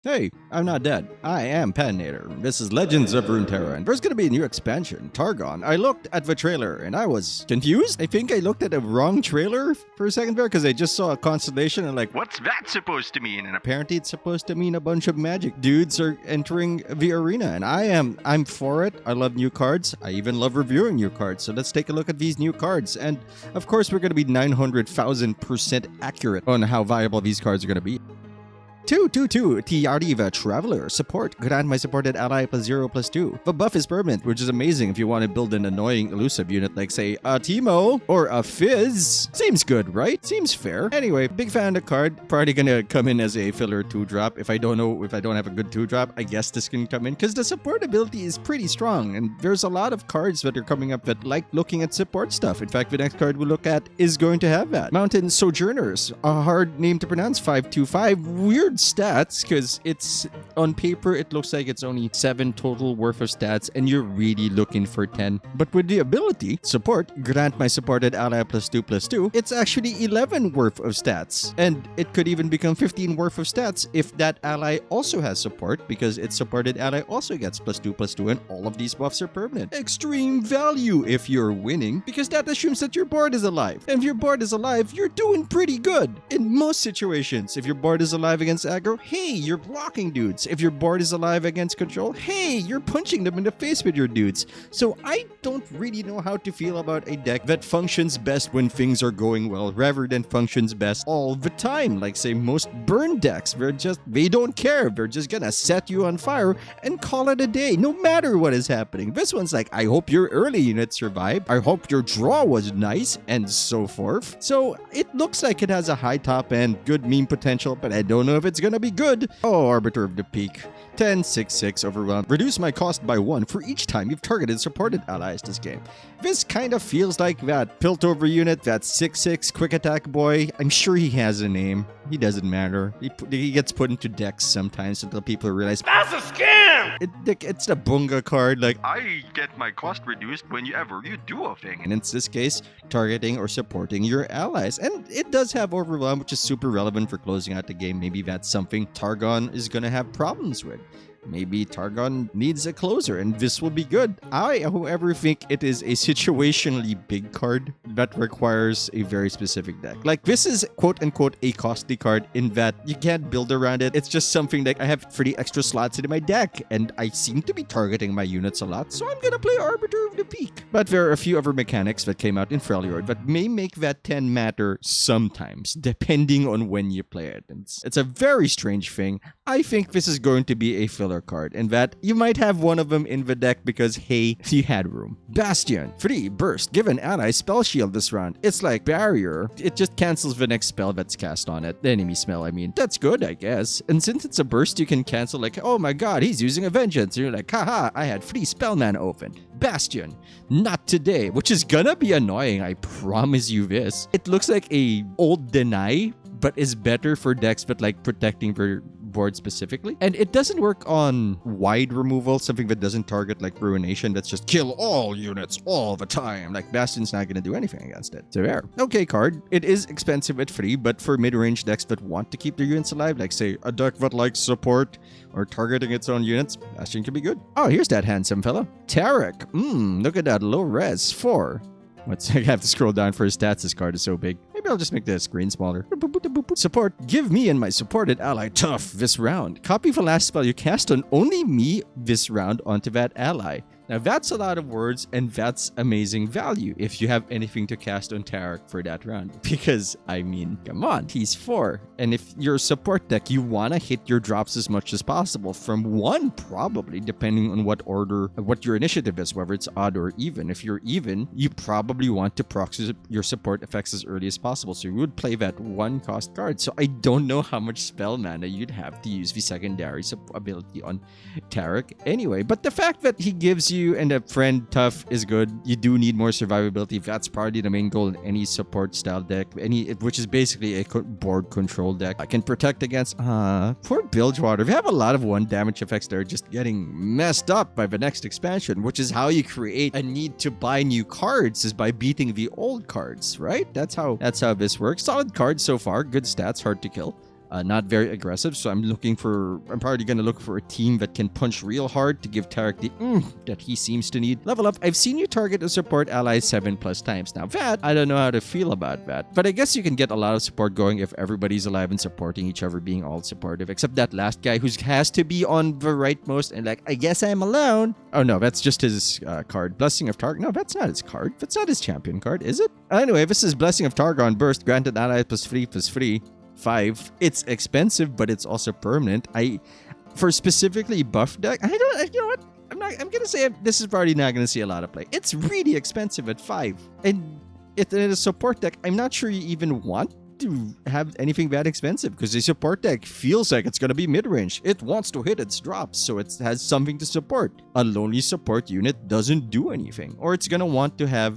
Hey, I'm not dead. I am Patinator. This is Legends of Runeterra, and there's gonna be a new expansion, Targon. I looked at the trailer, and I was confused. I think I looked at the wrong trailer for a second there, because I just saw a constellation and like, what's that supposed to mean? And apparently it's supposed to mean a bunch of magic dudes are entering the arena, and I'm for it. I love new cards. I even love reviewing new cards, so let's take a look at these new cards. And of course, we're gonna be 900,000% accurate on how valuable these cards are gonna be. 2/2/2 Taric Traveler. Support. Grant my supported ally +0/2. The buff is permanent, which is amazing if you want to build an annoying elusive unit like, say, a Teemo or a Fizz. Seems good, right? Seems fair. Anyway, big fan of the card. Probably gonna come in as a filler 2-drop. If I don't have a good 2-drop, I guess this can come in because the support ability is pretty strong, and there's a lot of cards that are coming up that like looking at support stuff. In fact, the next card we'll look at is going to have that. Mountain Sojourners. A hard name to pronounce. 5/2/5. Weird stats because it's on paper it looks like it's only 7 total worth of stats and you're really looking for 10, but with the ability support, grant my supported ally +2/2, it's actually 11 worth of stats, and it could even become 15 worth of stats if that ally also has support, because its supported ally also gets +2/2, and all of these buffs are permanent. Extreme value if you're winning, because that assumes that your board is alive, and if your board is alive, you're doing pretty good in most situations. If your board is alive against aggro, hey, you're blocking dudes. If your board is alive against control, hey, you're punching them in the face with your dudes. So I don't really know how to feel about a deck that functions best when things are going well rather than functions best all the time. Like, say, most burn decks, they don't care. They're just gonna set you on fire and call it a day no matter what is happening. This one's like, I hope your early unit survived. I hope your draw was nice, and so forth. So it looks like it has a high top end, good meme potential, but I don't know if it's gonna be good. Oh, Arbiter of the Peak. 10/6/6 overwhelm. Reduce my cost by 1 for each time you've targeted supported allies this game. This kind of feels like that Piltover unit, that 6/6 quick attack boy. I'm sure he has a name. He doesn't matter. He gets put into decks sometimes until people realize that's a scam! It's the Bunga card, like, I get my cost reduced whenever you do a thing. And in this case, targeting or supporting your allies. And it does have Overwhelm, which is super relevant for closing out the game. Maybe that's something Targon is gonna have problems with. Maybe Targon needs a closer, and this will be good. I, however, think it is a situationally big card that requires a very specific deck. Like, this is quote-unquote a costly card in that you can't build around it. It's just something that I have 3 extra slots in my deck, and I seem to be targeting my units a lot, so I'm gonna play Arbiter of the Peak. But there are a few other mechanics that came out in Freljord that may make that 10 matter sometimes, depending on when you play it. It's a very strange thing. I think this is going to be a filler card, and that you might have one of them in the deck because, hey, you had room. Bastion. 3 burst. Give an ally spell shield this round. It's like barrier. It just cancels the next spell that's cast on it. The enemy spell, I mean. That's good, I guess. And since it's a burst, you can cancel like, oh my god, he's using a vengeance. And you're like, haha, I had 3 spell mana open. Bastion. Not today, which is gonna be annoying, I promise you this. It looks like a old deny, but is better for decks that like protecting their board specifically. And it doesn't work on wide removal, something that doesn't target like Ruination, that's just kill all units all the time. Like, Bastion's not gonna do anything against it. So there. Okay card. It is expensive at 3, but for mid-range decks that want to keep their units alive, like say a deck that likes support or targeting its own units, Bastion can be good. Oh, here's that handsome fella. Taric. Look at that low res. 4. I have to scroll down for his stats. This card is so big. Maybe I'll just make the screen smaller. Support. Give me and my supported ally tough this round. Copy the last spell you cast on only me this round onto that ally. Now that's a lot of words, and that's amazing value if you have anything to cast on Taric for that round. Because, I mean, come on, he's 4. And if you're a support deck, you want to hit your drops as much as possible. From 1, probably, depending on what order, what your initiative is, whether it's odd or even. If you're even, you probably want to proxy your support effects as early as possible. So you would play that 1 cost card. So I don't know how much spell mana you'd have to use the secondary ability on Taric anyway. But the fact that he gives you and a friend tough is good. You do need more survivability. That's probably the main goal in any support style deck, which is basically a board control deck. I can protect against poor Bilgewater. We have a lot of 1 damage effects that are just getting messed up by the next expansion, which is how you create a need to buy new cards, is by beating the old cards, right? That's how this works. Solid card so far, good stats, hard to kill. not very aggressive. So I'm probably going to look for a team that can punch real hard to give Taric the that he seems to need. Level up. I've seen you target a support ally 7+ times. Now that, I don't know how to feel about that. But I guess you can get a lot of support going if everybody's alive and supporting each other, being all supportive. Except that last guy who has to be on the rightmost and like, I guess I'm alone. Oh no, that's just his card. Blessing of Targon. No, that's not his card. That's not his champion card, is it? Anyway, this is Blessing of Targon burst. Granted ally +3/+3. 5. It's expensive, but it's also permanent. For specifically buff deck, you know what? I'm gonna say this is probably not gonna see a lot of play. It's really expensive at 5. And in a support deck, I'm not sure you even want to have anything that expensive because the support deck feels like it's gonna be mid-range. It wants to hit its drops, so it has something to support. A lonely support unit doesn't do anything, or it's gonna want to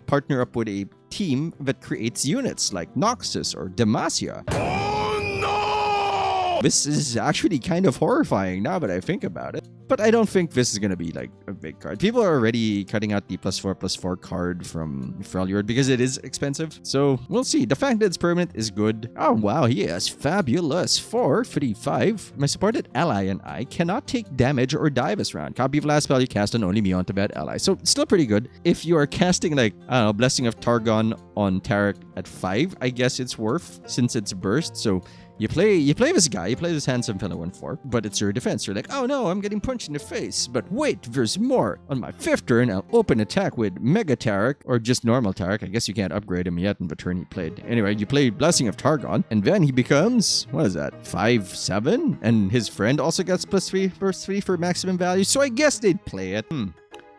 partner up with a team that creates units like Noxus or Demacia. Oh no! This is actually kind of horrifying now that I think about it. But I don't think this is going to be like a big card. People are already cutting out the +4/+4 card from Freljord because it is expensive. So we'll see. The fact that it's permanent is good. Oh wow, he is fabulous. 4/3/5. My supported ally and I cannot take damage or die this round. Copy of last spell you cast on only me onto that ally. So still pretty good. If you are casting like, I don't know, Blessing of Targon on Taric at 5, I guess it's worth since it's burst. So you play this guy, you play this handsome fellow in 4, but it's your defense. You're like, oh no, I'm getting punched in the face. But wait, there's more. On my 5th turn, I'll open attack with Mega Taric, or just normal Taric. I guess you can't upgrade him yet in the turn he played. Anyway, you play Blessing of Targon, and then he becomes, what is that, 5/7? And his friend also gets +3/+3 for maximum value, so I guess they'd play it.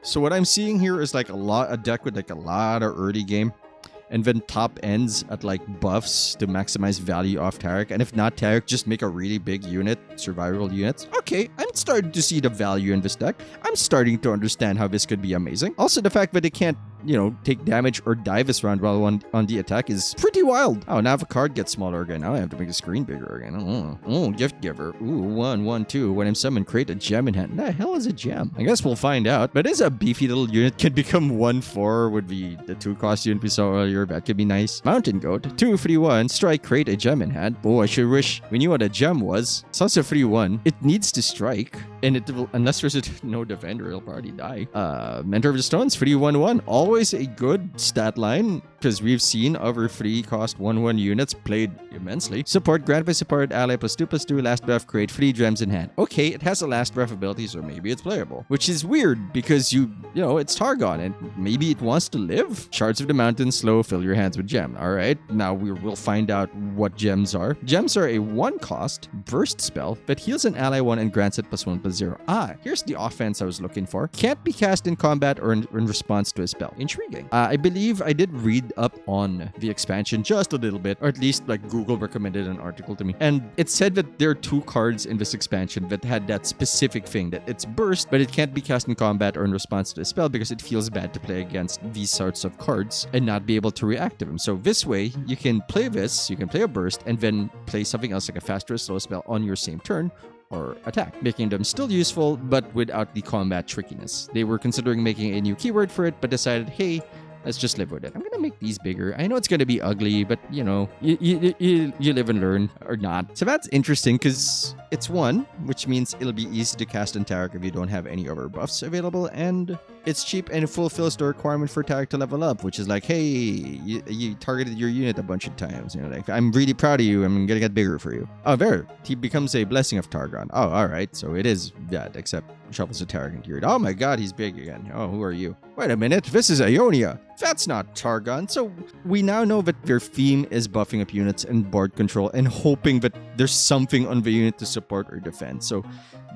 So what I'm seeing here is like a deck with like a lot of early game. And then top ends at like buffs to maximize value off Taric. And if not Taric, just make a really big unit, survival units. Okay, I'm starting to see the value in this deck. I'm starting to understand how this could be amazing. Also, the fact that it can't, take damage or die this round while on the attack is pretty wild. Oh, now the card gets smaller again. Now I have to make the screen bigger again. Oh, Gift Giver. Ooh, 1, 1, 2. When I'm summoned, create a gem in hand. The hell is a gem? I guess we'll find out. But as a beefy little unit can become 1/4 would be the 2-cost unit we saw earlier. That could be nice. Mountain Goat. 2/3/1. Strike, create a gem in hand. Oh, I sure wish we knew what a gem was. It's also 3/1. It needs to strike. And it will, unless there's no defender, it'll probably die. Mentor of the Stones. 3/1/1. Always a good stat line because we've seen other 3-cost 1/1 units played immensely. Support, grant by support, ally +2/+2, last breath, create 3 gems in hand. Okay, it has a last breath ability, so maybe it's playable. Which is weird because it's Targon and maybe it wants to live. Shards of the Mountain, slow, fill your hands with gem. Alright, now we'll find out what gems are. Gems are a 1-cost burst spell that heals an ally 1 and grants it +1/+0. Here's the offense I was looking for. Can't be cast in combat or in response to a spell. Intriguing. I believe I did read up on the expansion just a little bit, or at least like Google recommended an article to me. And it said that there are 2 cards in this expansion that had that specific thing, that it's burst, but it can't be cast in combat or in response to a spell because it feels bad to play against these sorts of cards and not be able to react to them. So this way, you can play this, you can play a burst, and then play something else like a fast or a slow spell on your same turn, or attack, making them still useful, but without the combat trickiness. They were considering making a new keyword for it, but decided, hey, let's just live with it. I'm gonna make these bigger. I know it's gonna be ugly, but you live and learn, or not. So that's interesting because it's 1, which means it'll be easy to cast on Taric if you don't have any other buffs available, and it's cheap and it fulfills the requirement for Taric to level up, which is like, hey, you targeted your unit a bunch of times. Like, I'm really proud of you. I'm gonna get bigger for you. Oh, there. He becomes a Blessing of Targon. Oh, all right. So it is that, except shovels a Taric into your... Oh my god, he's big again. Oh, who are you? Wait a minute. This is Ionia. That's not Targon. So we now know that their theme is buffing up units and board control and hoping that there's something on the unit to support or defend. So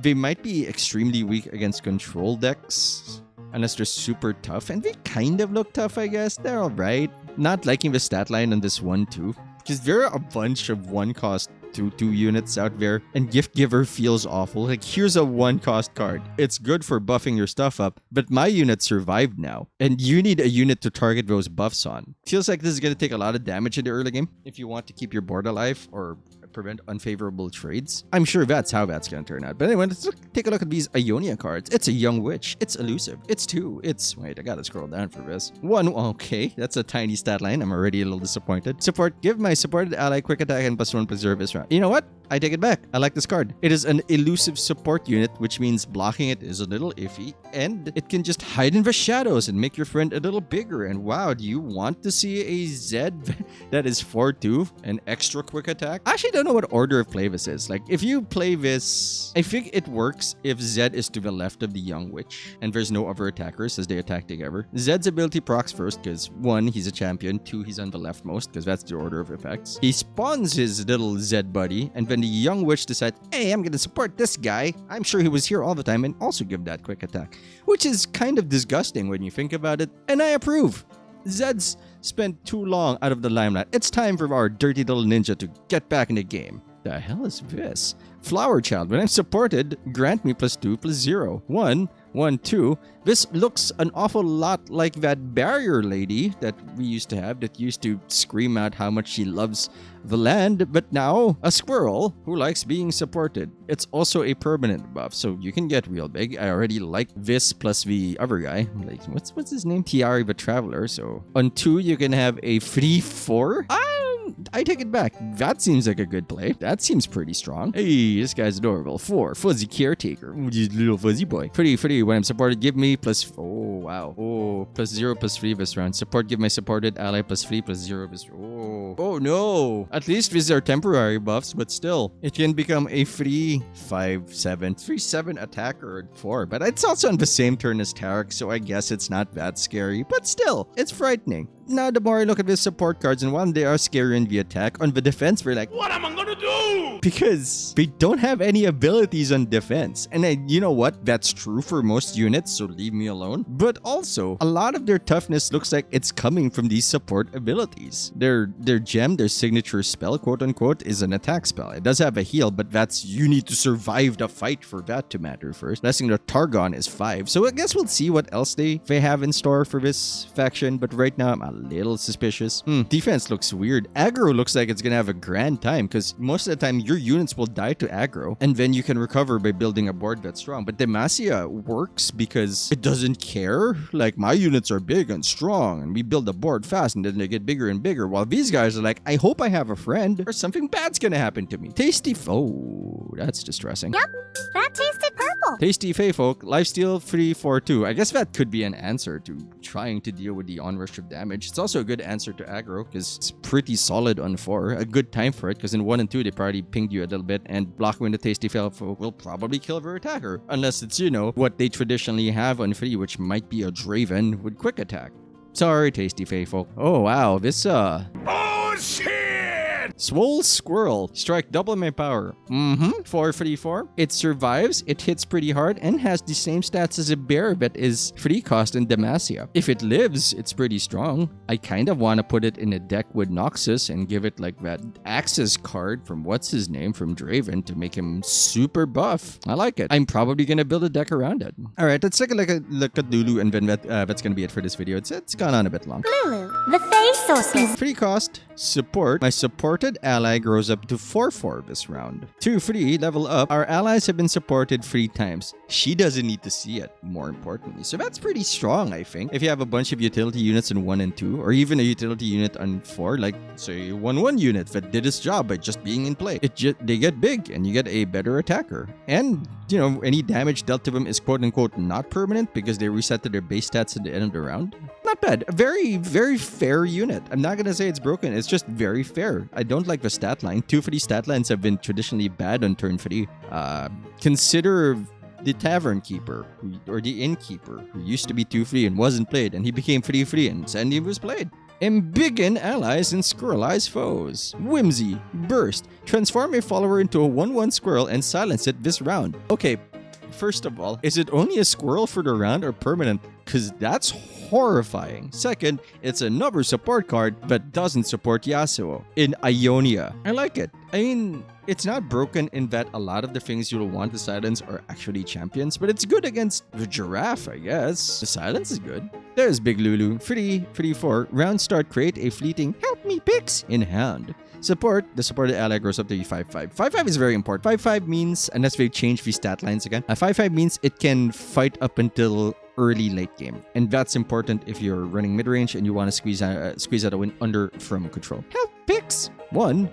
they might be extremely weak against control decks unless they're super tough. And they kind of look tough, I guess. They're all right. Not liking the stat line on this one, too. Because there are a bunch of 1-cost 2 units out there, and Gift Giver feels awful. Like, here's a 1-cost card. It's good for buffing your stuff up, but my unit survived now, and you need a unit to target those buffs on. Feels like this is going to take a lot of damage in the early game if you want to keep your board alive, or prevent unfavorable trades. I'm sure that's how that's gonna turn out. But anyway, let's take a look at these Ionia cards. It's a young witch. It's elusive. It's 2. It's wait, I gotta scroll down for this. 1. Okay, that's a tiny stat line. I'm already a little disappointed. Support. Give my supported ally quick attack and +1/+0 this round. You know what? I take it back. I like this card. It is an elusive support unit, which means blocking it is a little iffy, and it can just hide in the shadows and make your friend a little bigger. And wow, do you want to see a Zed that is 4/2 and extra quick attack? I actually don't know what order of play this is. Like, if you play this, I think it works if Zed is to the left of the young witch and there's no other attackers as they attack together. Zed's ability procs first because 1, he's a champion, 2, he's on the leftmost because that's the order of effects. He spawns his little Zed buddy, and then the young witch decides, hey, I'm gonna support this guy. I'm sure he was here all the time, and also give that quick attack, which is kind of disgusting when you think about it, and I approve. Zed's spent too long out of the limelight. It's time for our dirty little ninja to get back in the game. The hell is this? Flower Child. When I'm supported, grant me +2/+0. 1, 1, 2. This looks an awful lot like that barrier lady that we used to have that used to scream out how much she loves the land, but now a squirrel who likes being supported. It's also a permanent buff, so you can get real big. I already like this plus the other guy. Like, what's his name? Tiari the Traveler. So on 2, you can have a free 4. I take it back. That seems like a good play. That seems pretty strong. Hey, this guy's adorable. 4, Fuzzy Caretaker. Little fuzzy boy. Pretty. When I'm supported, give me +. Oh, wow. Oh, +0/+3 this round. Support, give my supported ally +3/+0 this round. Oh, no. At least these are temporary buffs, but still. It can become a free 5/7. 3/7 attacker at 4. But it's also on the same turn as Taric, so I guess it's not that scary. But still, it's frightening. Now, the more I look at these support cards, and one, they are scary in the attack. On the defense, we're like, what am I gonna do? Because they don't have any abilities on defense. And you know what? That's true for most units, so leave me alone. But also, a lot of their toughness looks like it's coming from these support abilities. Their gem, their signature spell, quote-unquote, is an attack spell. It does have a heal, but that's, you need to survive the fight for that to matter first. Last thing, the Targon is 5. So I guess we'll see what else they have in store for this faction. But right now, I'm a little suspicious. Defense looks weird. Aggro looks like it's gonna have a grand time because most of the time your units will die to aggro and then you can recover by building a board that's strong. But Demacia works because it doesn't care. Like, my units are big and strong and we build a board fast and then they get bigger and bigger, while these guys are like, I hope I have a friend or something bad's gonna happen to me. Tasty. Oh, that's distressing. Yep, that tasted purple. Tasty Feyfolk, lifesteal 3/4/2. I guess that could be an answer to trying to deal with the onrush of damage. It's also a good answer to aggro because it's pretty solid on 4. A good time for it because in 1 and 2 they probably pinged you a little bit, and blocking the Tasty Feyfolk will probably kill their attacker. Unless it's, you know, what they traditionally have on 3, which might be a Draven with quick attack. Sorry, Tasty Feyfolk. Oh wow, this oh shit! Swole Squirrel. Strike double my power. 4/4. It survives, it hits pretty hard, and has the same stats as a bear that is free cost in Demacia. If it lives, it's pretty strong. I kind of want to put it in a deck with Noxus and give it like that Access card from what's his name from Draven to make him super buff. I like it. I'm probably going to build a deck around it. Alright, let's take a look at Lulu, and then that's going to be it for this video. It's gone on a bit long. Lulu, the face sauce. Free cost, support. My supported ally grows up to 4/4 this round. 2 free, level up. Our allies have been supported 3 times. She doesn't need to see it, more importantly. So that's pretty strong, I think. If you have a bunch of utility units in 1 and 2, or even a utility unit on 4, like say 1/1 unit that did its job by just being in play, they get big and you get a better attacker. And, you know, any damage dealt to them is quote-unquote not permanent because they reset to their base stats at the end of the round. Not bad. A very, very fair unit. I'm not gonna say it's broken. It's just very fair. I don't like the stat line. 2 free stat lines have been traditionally bad on turn 3. Consider the Tavern Keeper, or the Innkeeper, who used to be 2 free and wasn't played, and he became 3 free and suddenly was played. Embiggen allies and squirrelize foes. Whimsy. Burst. Transform a follower into a 1/1 squirrel and silence it this round. Okay, first of all, is it only a squirrel for the round or permanent? Because that's horrifying. Second, it's another support card but doesn't support Yasuo in Ionia. I like it. I mean, it's not broken in that a lot of the things you'll want to silence are actually champions, but it's good against the giraffe, I guess. The silence is good. There's Big Lulu. 3/4. Round start, create a fleeting help me pix in hand. Support, the supported ally grows up to 5/5. 5/5 is very important. 5/5 means, unless they change these stat lines again, 5/5 means it can fight up until early late game, and that's important if you're running mid range and you want to squeeze out a win under from control. Health picks 1,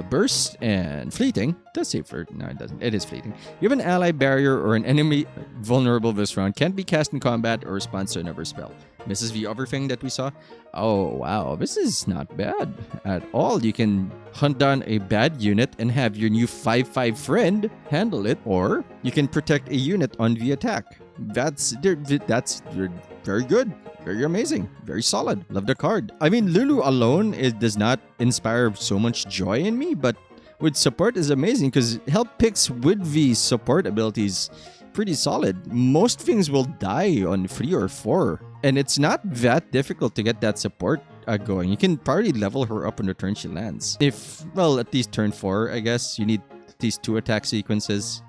burst and fleeting. Does say flirt? No, it doesn't. It is fleeting. You have an ally barrier or an enemy vulnerable this round. Can't be cast in combat or responds to another spell. This is the other thing that we saw. Oh wow, this is not bad at all. You can hunt down a bad unit and have your new 5/5 friend handle it, or you can protect a unit on the attack. That's very good, very amazing, very solid. Love the card. I mean, Lulu alone does not inspire so much joy in me, but with support is amazing because help picks with the support abilities pretty solid. Most things will die on 3 or 4, and it's not that difficult to get that support going. You can probably level her up on the turn she lands. At least turn 4, I guess. You need at least 2 attack sequences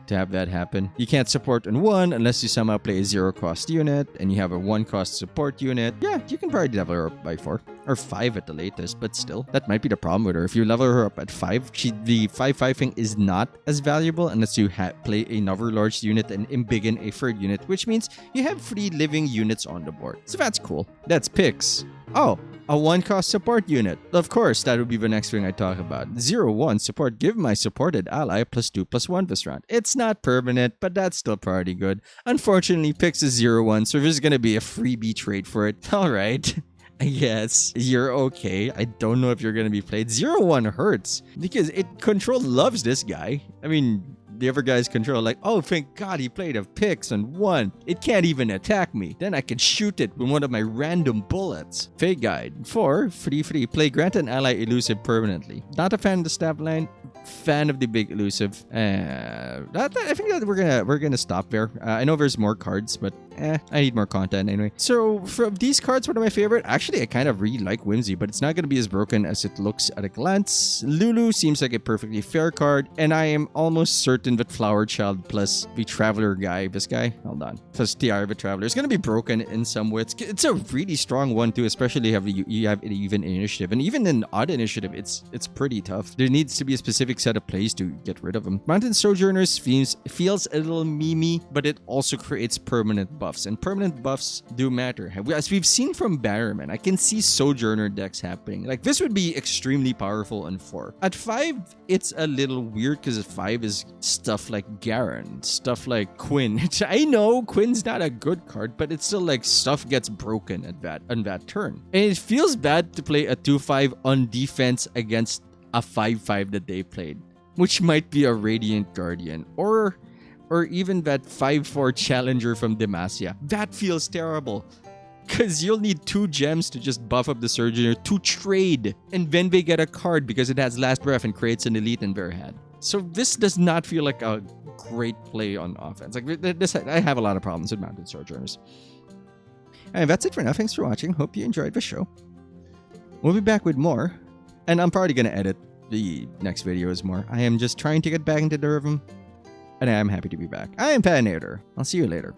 to have that happen. You can't support on 1 unless you somehow play a 0-cost unit and you have a 1-cost support unit. Yeah, you can probably level her up by 4 or 5 at the latest, but still, that might be the problem with her. If you level her up at 5, the 5/5 thing is not as valuable unless you play another large unit and embiggen a 3rd unit, which means you have 3 living units on the board. So that's cool. That's picks. Oh, a 1-cost support unit. Of course, that would be the next thing I talk about. 0/1 support. Give my supported ally +2/+1 this round. It's not permanent, but that's still pretty good. Unfortunately, picks is 0/1, so there's gonna be a freebie trade for it. Alright. Yes, you're okay. I don't know if you're gonna be played. 0/1 hurts because control loves this guy. I mean, the other guy's control, like, oh, thank God he played a Pix on 1. It can't even attack me. Then I can shoot it with one of my random bullets. Fate Guide. 4, free. Play grant an ally elusive permanently. Not a fan of the stab line. Fan of the big elusive. I think that we're gonna stop there. I know there's more cards, but I need more content anyway. So from these cards, one of my favorite. Actually, I kind of really like Whimsy, but it's not gonna be as broken as it looks at a glance. Lulu seems like a perfectly fair card, and I am almost certain that Flower Child plus the Traveler guy, this guy, hold on, plus Tiara the Traveler is gonna be broken in some way. It's a really strong one too, especially if you have an even initiative, and even in odd initiative, it's pretty tough. There needs to be a specific set of plays to get rid of them. Mountain Sojourners feels a little memey, but it also creates permanent buffs, and permanent buffs do matter. As we've seen from Barrowman, I can see Sojourner decks happening. Like, this would be extremely powerful on 4. At 5, it's a little weird because at 5 is stuff like Garen, stuff like Quinn. I know Quinn's not a good card, but it's still like stuff gets broken on that turn. And it feels bad to play a 2/5 on defense against a 5/5 that they played, which might be a Radiant Guardian or even that 5/4 Challenger from Demacia. That feels terrible because you'll need 2 gems to just buff up the Surgeon to trade, and then they get a card because it has Last Breath and creates an elite in their hand. So this does not feel like a great play on offense. Like this, I have a lot of problems with Mountain Sojourners. And that's it for now. Thanks for watching. Hope you enjoyed the show. We'll be back with more, and I'm probably gonna edit the next videos more. I am just trying to get back into the rhythm, and I am happy to be back. I am Patinator. I'll see you later.